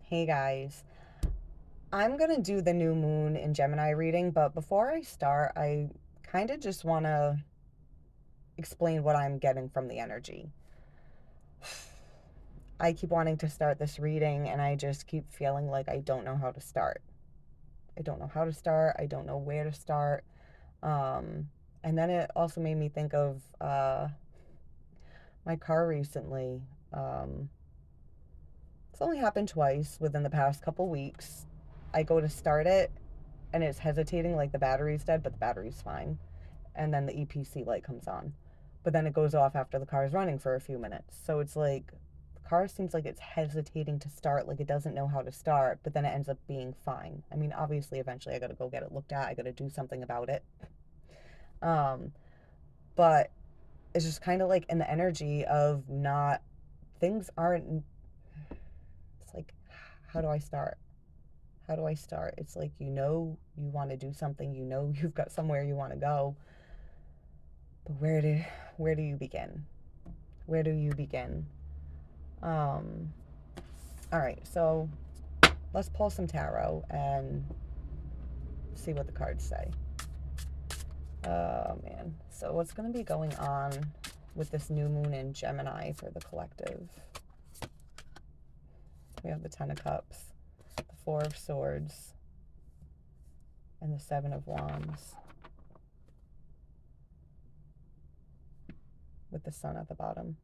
Hey guys, I'm gonna do the new moon in Gemini reading, but before I start, I kind of just want to explain what I'm getting from the energy. I keep wanting to start this reading, and I just keep feeling like I don't know how to start. I don't know how to start, I don't know where to start. Um, and then it also made me think of my car recently. Um, it's only happened twice within the past couple weeks. I go to start it and it's hesitating like the battery's dead, but the battery's fine. And then the EPC light comes on. But then it goes off after the car is running for a few minutes. So it's like the car seems like it's hesitating to start, like it doesn't know how to start, but then it ends up being fine. I mean, obviously, eventually I got to go get it looked at. I got to do something about it. Um, but it's just kind of like in the energy of not, things aren't, it's like, how do I start? How do I start? It's like, you want to do something, you've got somewhere you want to go, but where do you begin? Where do you begin? Um, all right, so let's pull some tarot and see what the cards say. Oh man. So what's going to be going on with this new moon in Gemini for the collective? We have the Ten of Cups, the Four of Swords, and the Seven of Wands with the Sun at the bottom.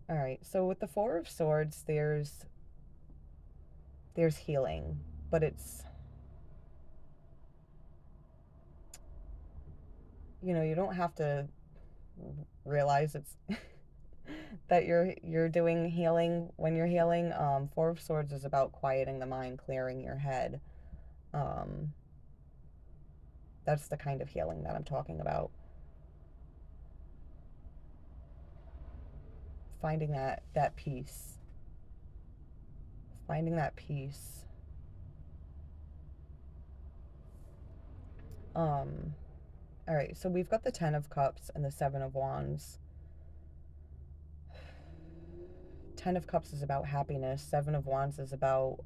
All right, so with the Four of Swords, there's healing, but it's, you don't have to realize it's that you're doing healing when you're healing. Four of Swords is about quieting the mind, clearing your head. Um, that's the kind of healing that I'm talking about. Finding that peace. Finding that peace. All right, so we've got the Ten of Cups and the Seven of Wands. Ten of Cups is about happiness. Seven of Wands is about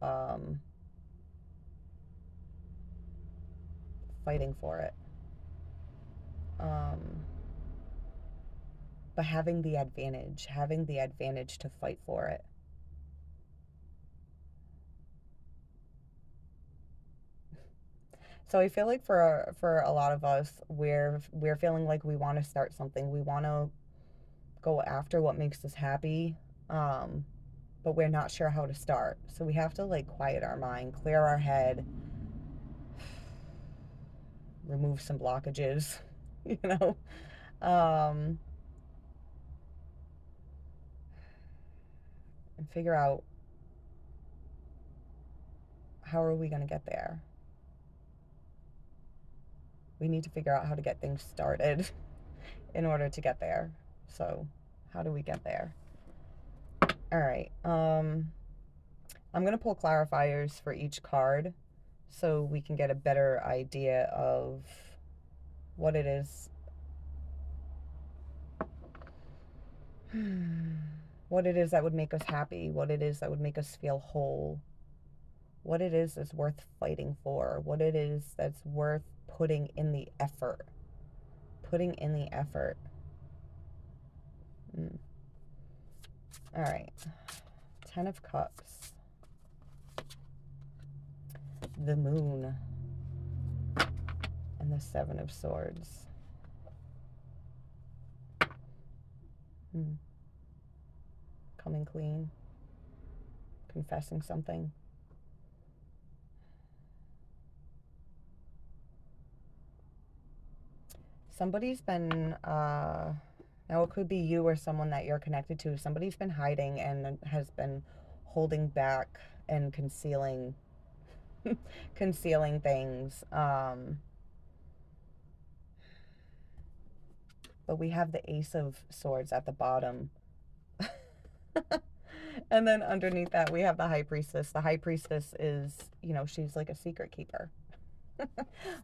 fighting for it. Um, but having the advantage to fight for it. So I feel like for a lot of us, we're feeling like we want to start something. We want to go after what makes us happy, um, but we're not sure how to start. So we have to like quiet our mind, clear our head, remove some blockages, you know, um, and figure out how are we going to get there. We need to figure out how to get things started in order to get there. So how do we get there? All right. I'm going to pull clarifiers for each card so we can get a better idea of what it is. What it is that would make us happy, what it is that would make us feel whole, what it is that's worth fighting for, what it is that's worth putting in the effort. Putting in the effort. All right. Ten of Cups. The Moon. And the Seven of Swords. Coming clean. Confessing something. Somebody's been, now it could be you or someone that you're connected to. Somebody's been hiding and has been holding back and concealing things. But we have the Ace of Swords at the bottom. And then underneath that, we have the High Priestess. The High Priestess is, she's like a secret keeper.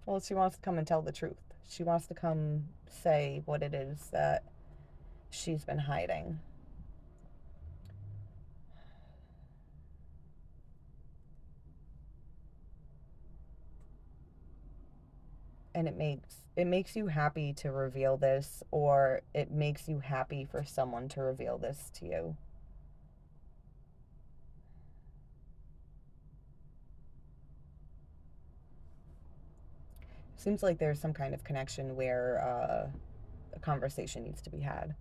Well, she wants to come and tell the truth. She wants to come say what it is that she's been hiding. And it makes you happy to reveal this, or it makes you happy for someone to reveal this to you. Seems like there's some kind of connection where a conversation needs to be had.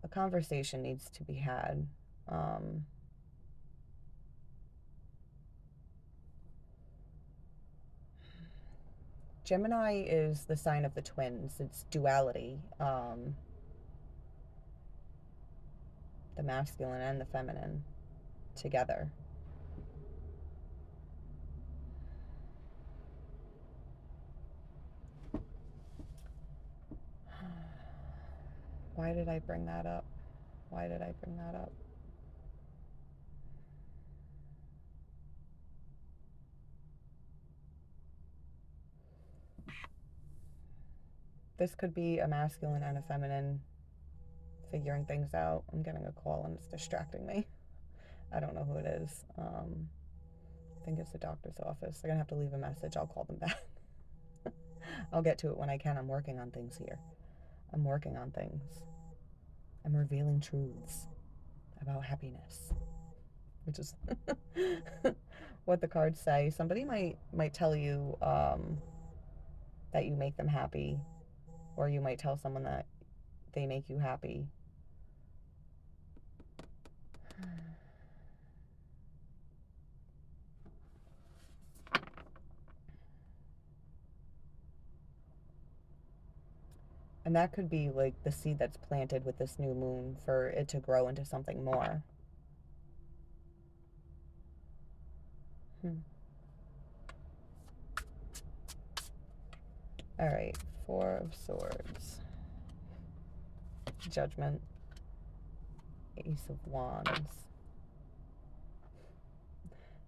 A conversation needs to be had. Um, Gemini is the sign of the twins. It's duality, the masculine and the feminine together. Why did I bring that up? Why did I bring that up? This could be a masculine and a feminine figuring things out. I'm getting a call and it's distracting me. I don't know who it is. I think it's the doctor's office. They're going to have to leave a message. I'll call them back. I'll get to it when I can. I'm working on things here. I'm working on things. I'm revealing truths about happiness, which is what the cards say. Somebody might tell you that you make them happy, or you might tell someone that they make you happy. And that could be like the seed that's planted with this new moon for it to grow into something more. All right, Four of Swords, Judgment, Ace of Wands,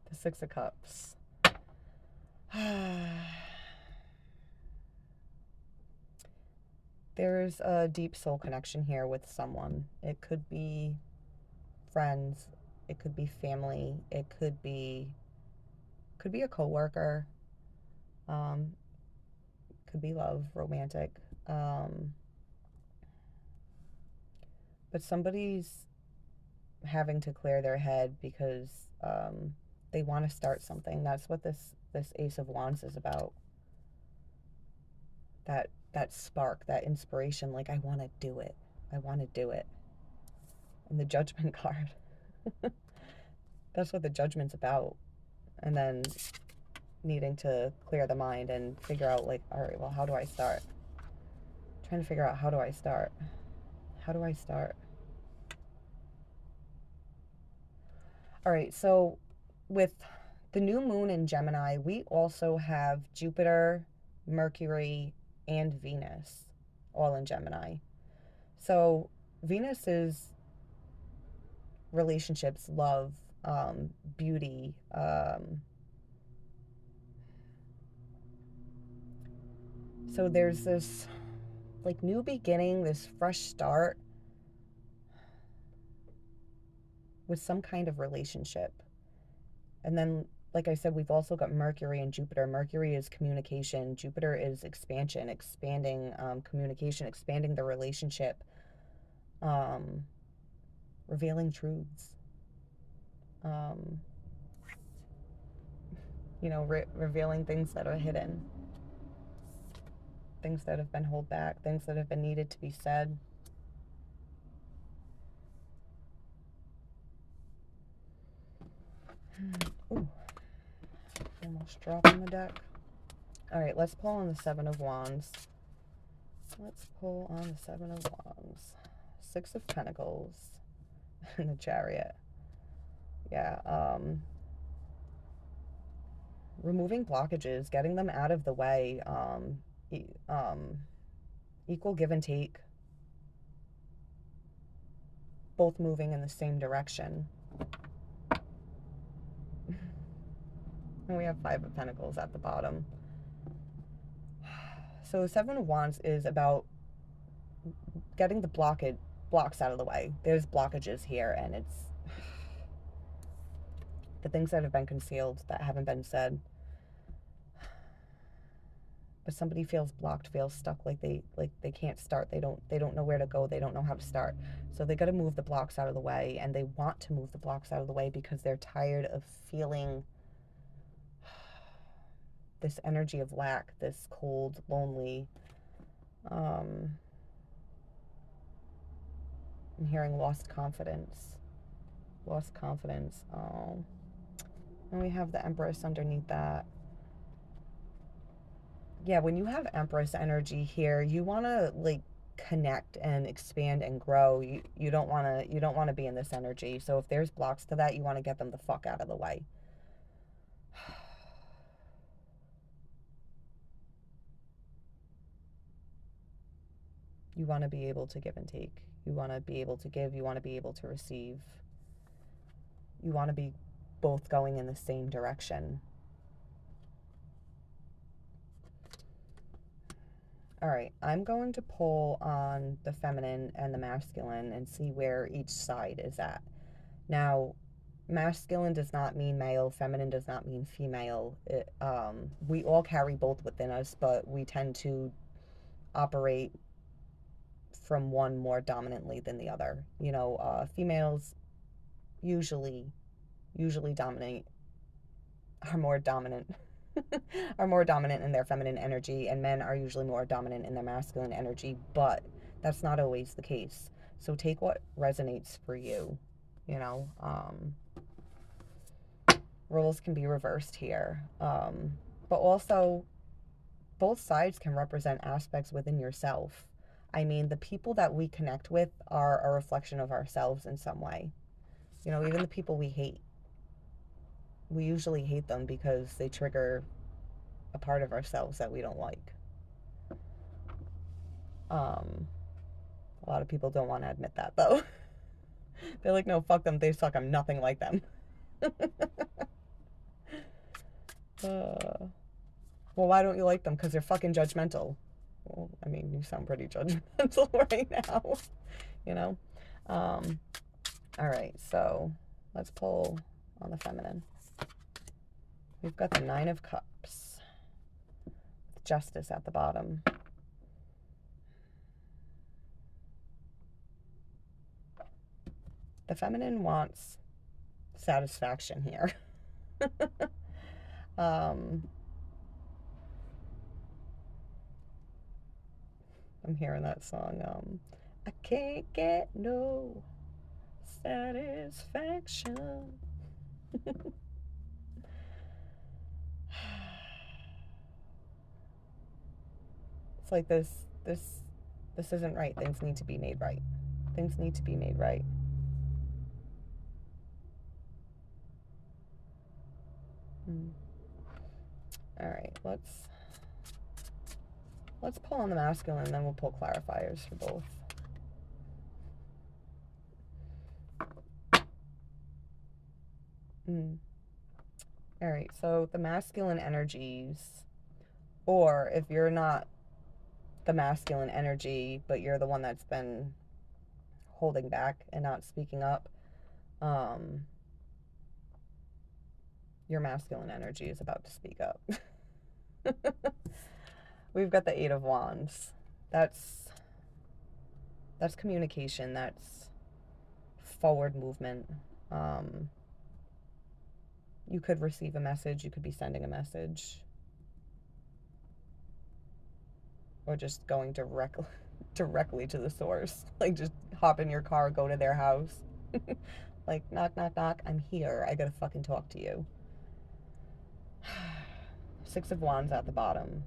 the Six of Cups. There's a deep soul connection here with someone. It could be friends, it could be family, it could be a coworker, could be love, romantic. But somebody's having to clear their head because they want to start something. That's what this Ace of Wands is about. That spark, that inspiration, like I want to do it. I want to do it. And the Judgment card. That's what the Judgment's about. And then needing to clear the mind and figure out, like, all right, well, how do I start? Trying to figure out, how do I start? How do I start? All right, so with the new moon in Gemini, we also have Jupiter, Mercury, and Venus all in Gemini. So Venus is relationships, love, beauty, so there's this like new beginning, this fresh start with some kind of relationship. And then, like I said, we've also got Mercury and Jupiter. Mercury is communication. Jupiter is expansion, expanding communication, expanding the relationship, revealing truths, revealing things that are hidden, things that have been held back, things that have been needed to be said. Ooh, almost dropping the deck. All right, let's pull on the Seven of Wands. Let's pull on the Seven of Wands. Six of Pentacles and the Chariot. Yeah, removing blockages, getting them out of the way, equal give and take, both moving in the same direction. And we have Five of Pentacles at the bottom. So Seven of Wands is about getting the blocks out of the way. There's blockages here, and it's the things that have been concealed, that haven't been said. But somebody feels blocked, feels stuck, like they can't start. They don't know where to go. They don't know how to start. So they got to move the blocks out of the way, and they want to move the blocks out of the way because they're tired of feeling this energy of lack, this cold, lonely. I'm hearing lost confidence. Lost confidence. Oh. And we have the Empress underneath that. Yeah, when you have Empress energy here, you want to like connect and expand and grow. You don't want to be in this energy. So if there's blocks to that, you want to get them the fuck out of the way. You want to be able to give and take. You want to be able to give, you want to be able to receive. You want to be both going in the same direction. All right, I'm going to pull on the feminine and the masculine and see where each side is at. Now, masculine does not mean male, feminine does not mean female. We all carry both within us, but we tend to operate from one more dominantly than the other. You know, females usually dominate, are more dominant are more dominant in their feminine energy, and men are usually more dominant in their masculine energy, but that's not always the case. So take what resonates for you. You know, roles can be reversed here, but also both sides can represent aspects within yourself. I mean, the people that we connect with are a reflection of ourselves in some way. You know, even the people we hate, we usually hate them because they trigger a part of ourselves that we don't like. A lot of people don't want to admit that, though. They're like, no, fuck them, they suck, I'm nothing like them. Well, why don't you like them? Because they're fucking judgmental. Well, I mean, you sound pretty judgmental right now, you know? All right, so let's pull on the feminine. We've got the Nine of Cups, Justice at the bottom. The feminine wants satisfaction here. I'm hearing that song, I can't get no satisfaction. It's like this isn't right. Things need to be made right. Things need to be made right. All right, let's pull on the masculine, then we'll pull clarifiers for both. All right, so the masculine energies, or if you're not the masculine energy, but you're the one that's been holding back and not speaking up, your masculine energy is about to speak up. We've got the Eight of Wands. That's communication. That's forward movement. You could receive a message. You could be sending a message. Or just going directly to the source. Like, just hop in your car, go to their house. Like, knock, knock, knock. I'm here. I gotta fucking talk to you. Six of Wands at the bottom.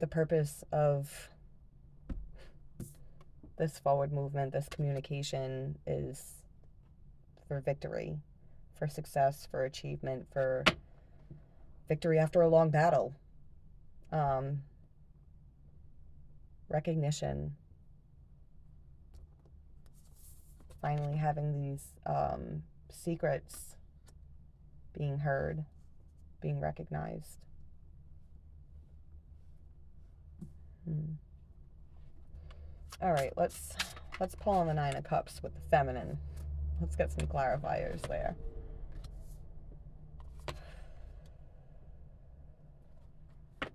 The purpose of this forward movement, this communication, is for victory, for success, for achievement, for victory after a long battle. Recognition. Finally having these secrets being heard, being recognized. All right, let's pull on the Nine of Cups with the feminine. Let's get some clarifiers there.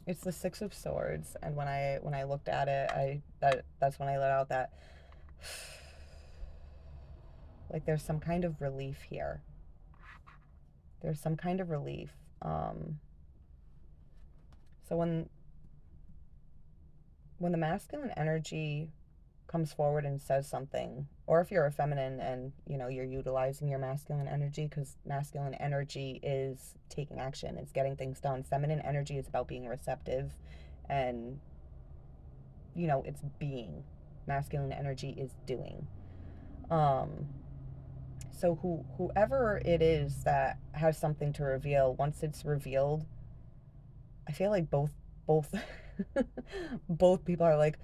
It's the Six of Swords, and when I looked at it, that's when I let out that like there's some kind of relief here. There's some kind of relief. So when the masculine energy comes forward and says something, or if you're a feminine and you're utilizing your masculine energy, because masculine energy is taking action, it's getting things done. Feminine energy is about being receptive and it's being. Masculine energy is doing. So whoever it is that has something to reveal, once it's revealed, I feel like both both people are like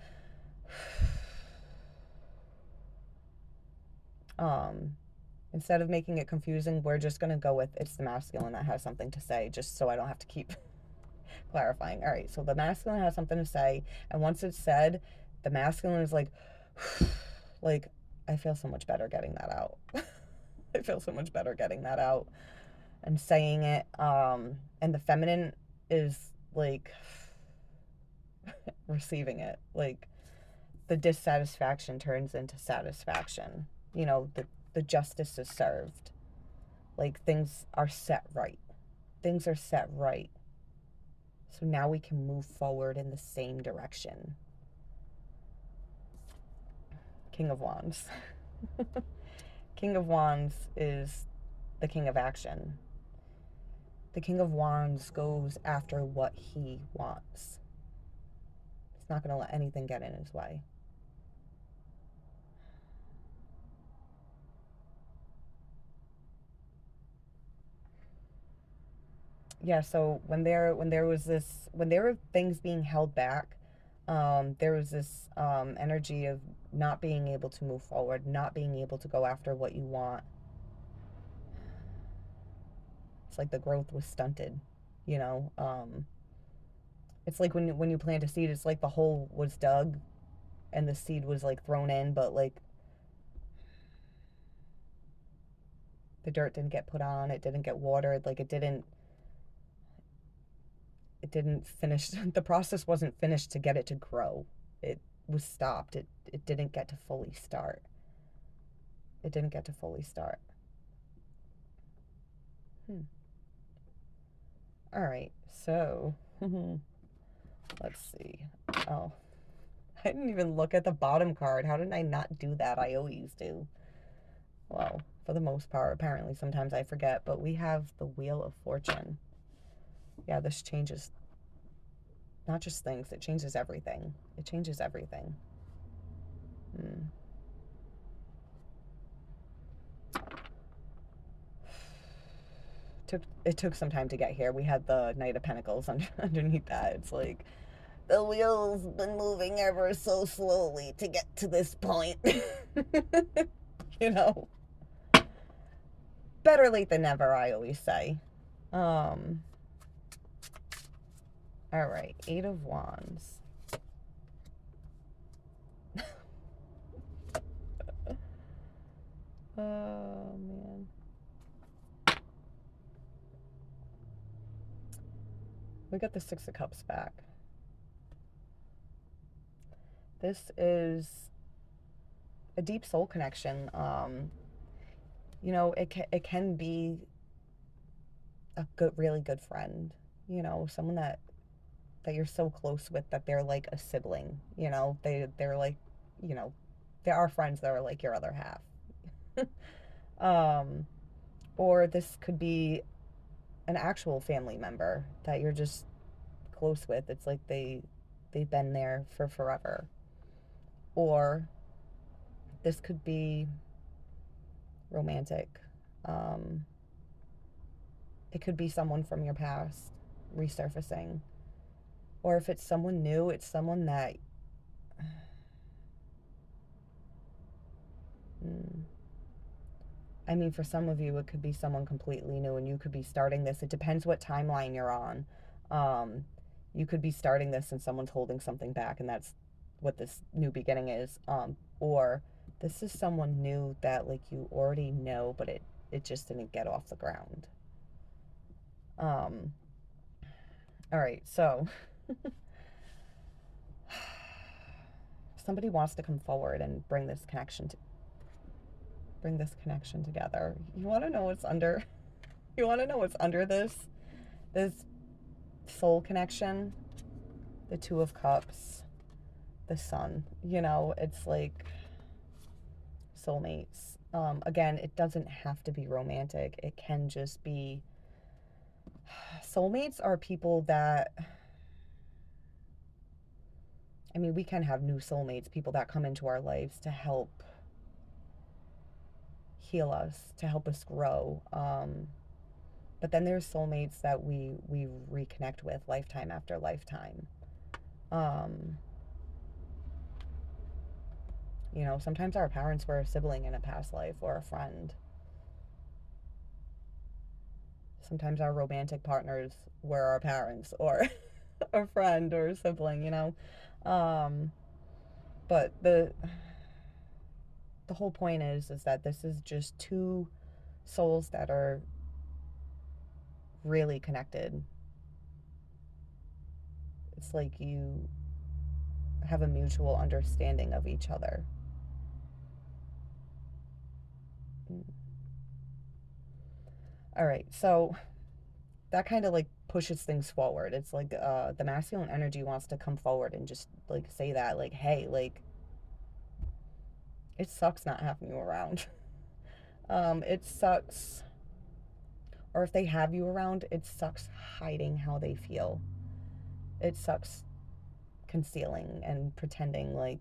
instead of making it confusing, we're just gonna go with it's the masculine that has something to say, just so I don't have to keep clarifying. All right, so the masculine has something to say, and once it's said, the masculine is like like I feel so much better getting that out. I feel so much better getting that out and saying it. And the feminine is like receiving it. Like the dissatisfaction turns into satisfaction. The justice is served. Like things are set right. Things are set right. So now we can move forward in the same direction. King of Wands. King of Wands is the king of action. The King of Wands goes after what he wants. He's not going to let anything get in his way. Yeah, so when there were things being held back, there was this energy of not being able to move forward, not being able to go after what you want. It's like the growth was stunted, it's like when you plant a seed, it's like the hole was dug and the seed was like thrown in, but like the dirt didn't get put on, it didn't get watered, like it didn't finish. The process wasn't finished to get it to grow. It was stopped. It didn't get to fully start. It didn't get to fully start. All right, so let's see. Oh, I didn't even look at the bottom card. How did I not do that? I always do. Well, for the most part, apparently sometimes I forget, but we have the Wheel of Fortune. Yeah, this changes not just things, it changes everything. It changes everything. It took some time to get here. We had the Knight of Pentacles underneath that. It's like the wheel's been moving ever so slowly to get to this point. Better late than never, I always say. All right, Eight of Wands. Oh, man. We got the Six of Cups back. This is a deep soul connection. It can be a really good friend. Someone that you're so close with that they're like a sibling. They're like, there are friends that are like your other half. Or this could be an actual family member that you're just close with. It's like they've been there for forever. Or this could be romantic. It could be someone from your past resurfacing. Or if it's someone new, it's someone that I mean, for some of you, it could be someone completely new and you could be starting this. It depends what timeline you're on. Um, you could be starting this and someone's holding something back, and that's what this new beginning is. Or this is someone new that like you already know, but it just didn't get off the ground. Um, all right, so somebody wants to come forward and bring this connection together. You want to know what's under? You want to know what's under this soul connection? The Two of Cups, the Sun. You know, it's like soulmates. Again, it doesn't have to be romantic. It can just be soulmates are people that, I mean, we can have new soulmates, people that come into our lives to help heal us, to help us grow. But then there's soulmates that we reconnect with lifetime after lifetime. Um, you know, sometimes our parents were a sibling in a past life or a friend. Sometimes our romantic partners were our parents or a friend or a sibling, you know. Um, but the whole point is that this is just two souls that are really connected. It's like you have a mutual understanding of each other. All right, so that kind of like pushes things forward. It's like the masculine energy wants to come forward and just like say that, like, hey, like, it sucks not having you around. It sucks, or if they have you around, it sucks hiding how they feel. It sucks concealing and pretending like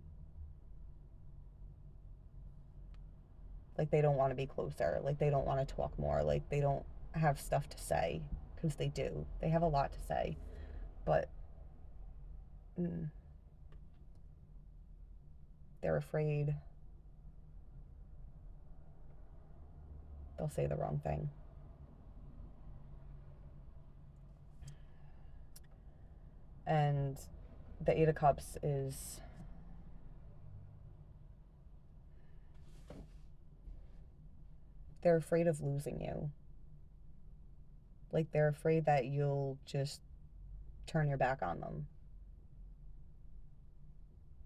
they don't want to be closer, like they don't want to talk more, like they don't have stuff to say, because they do. They have a lot to say, but they're afraid they'll say the wrong thing. And the Eight of Cups is they're afraid of losing you. Like they're afraid that you'll just turn your back on them.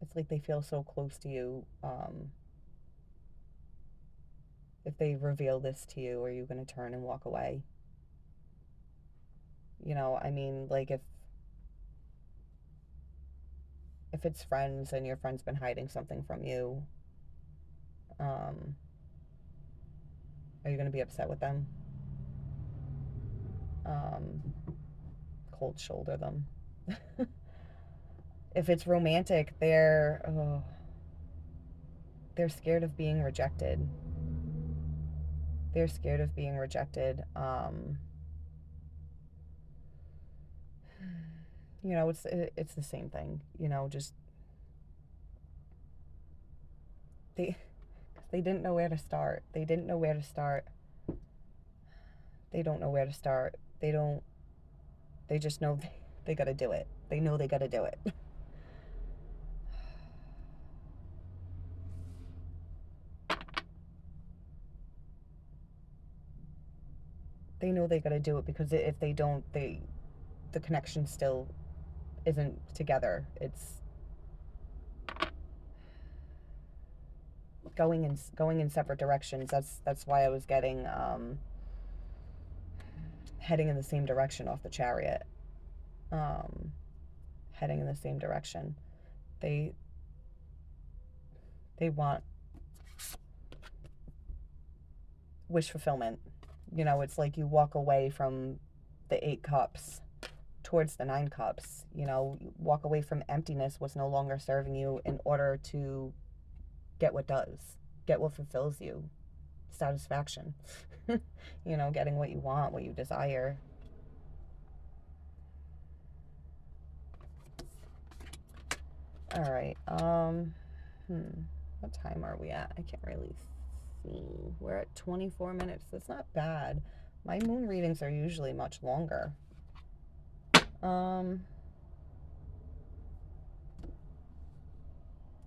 It's like they feel so close to you. If they reveal this to you, are you going to turn and walk away? You know, I mean, like if it's friends and your friend's been hiding something from you, um, are you going to be upset with them? Um, Cold shoulder them. If it's romantic, they're scared of being rejected. They're scared of being rejected. You know, it's the same thing. You know, just they they didn't know where to start. They didn't know where to start. They don't know where to start. They just know they got to do it. They know they got to do it. They know they got to do it, because if they don't, the connection still isn't together. It's going in separate directions. That's why I was getting heading in the same direction off the Chariot. Um, Heading in the same direction. They want wish fulfillment. You know, it's like you walk away from the Eight Cups towards the Nine Cups. You know, you walk away from emptiness, what's no longer serving you, in order to get what does, get what fulfills you, satisfaction. You know, getting what you want, what you desire. All right. What time are we at? I can't really see. We're at 24 minutes. That's not bad. My moon readings are usually much longer. All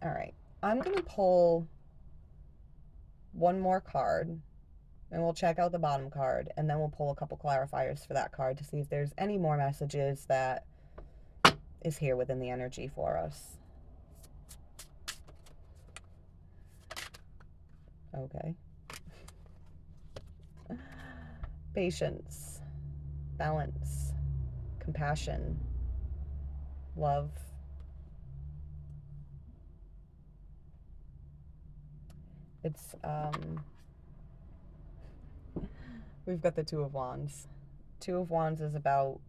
right. I'm going to pull one more card, and we'll check out the bottom card, and then we'll pull a couple clarifiers for that card to see if there's any more messages that is here within the energy for us. Okay. Patience, balance, compassion, love. It's, we've got the Two of Wands. Two of Wands is about,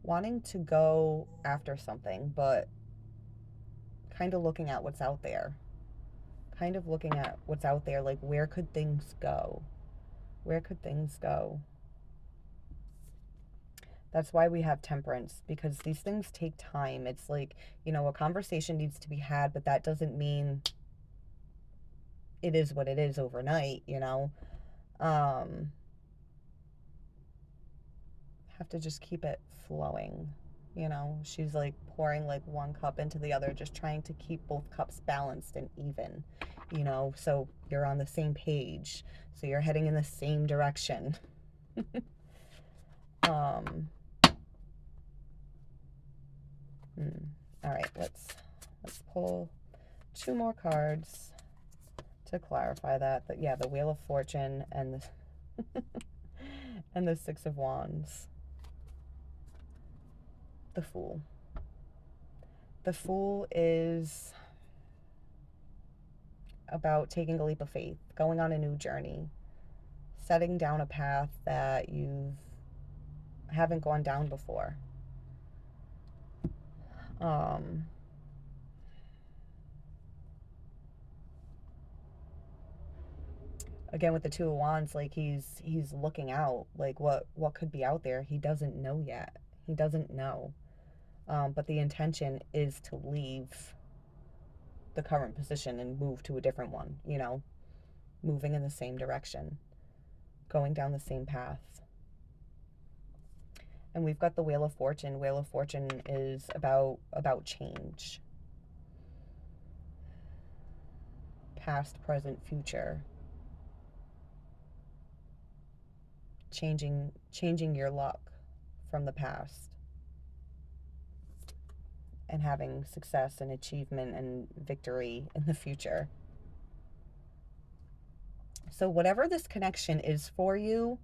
wanting to go after something, but kind of looking at what's out there. Kind of looking at what's out there, like where could things go? Where could things go? That's why we have Temperance, because these things take time. It's like, you know, a conversation needs to be had, but that doesn't mean it is what it is overnight, you know? Have to just keep it flowing, you know? She's like pouring like one cup into the other, just trying to keep both cups balanced and even, you know? So you're on the same page. So you're heading in the same direction. All right, let's pull two more cards to clarify that. But yeah, the Wheel of Fortune and the and the Six of Wands. The Fool. The Fool is about taking a leap of faith, going on a new journey, setting down a path that you haven't gone down before. Again, with the Two of Wands, like he's looking out, like what could be out there. He doesn't know yet. He doesn't know. But the intention is to leave the current position and move to a different one, you know, moving in the same direction, going down the same path. And we've got the Wheel of Fortune. Wheel of Fortune is about change. Past, present, future. Changing your luck from the past. And having success and achievement and victory in the future. So whatever this connection is for you,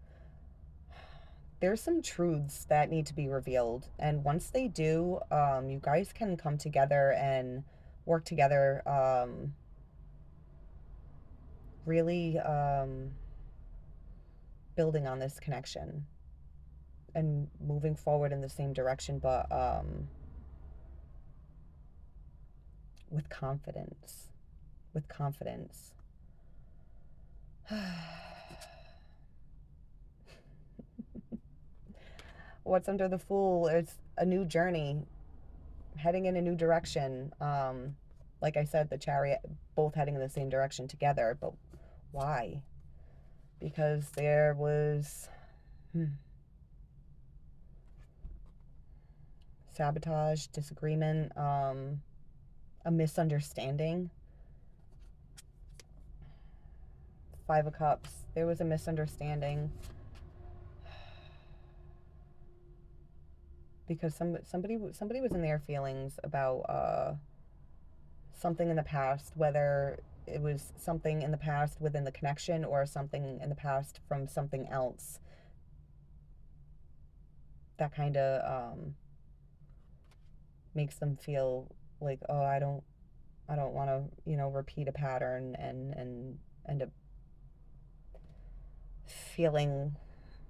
there's some truths that need to be revealed. And once they do, you guys can come together and work together, really building on this connection and moving forward in the same direction, but with confidence. With confidence. What's under the Fool? It's a new journey, heading in a new direction. Like I said, the Chariot, both heading in the same direction together. But why? Because there was sabotage, disagreement, a misunderstanding. Five of Cups. There was a misunderstanding. Because somebody was in their feelings about something in the past, whether it was something in the past within the connection or something in the past from something else. That kind of makes them feel like, oh, I don't want to, you know, repeat a pattern and end up feeling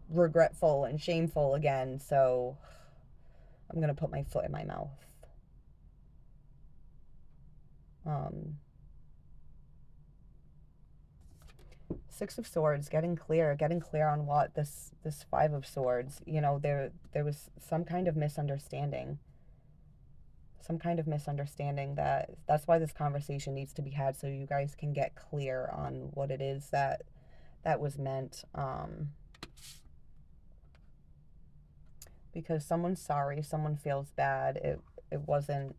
regretful and shameful again. So I'm going to put my foot in my mouth. Six of Swords, getting clear on what this Five of Swords, you know, there was some kind of misunderstanding. some kind of misunderstanding. That's why this conversation needs to be had, so you guys can get clear on what it is that was meant. Because someone's sorry, someone feels bad. It wasn't.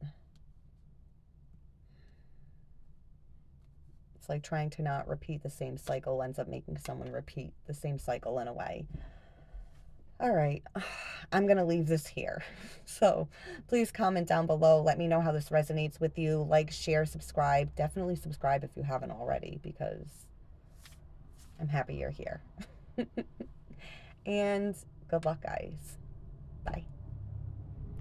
It's like trying to not repeat the same cycle ends up making someone repeat the same cycle in a way. All right, I'm going to leave this here. So please comment down below. Let me know how this resonates with you. Like, share, subscribe. Definitely subscribe if you haven't already, because I'm happy you're here. And good luck, guys. Bye.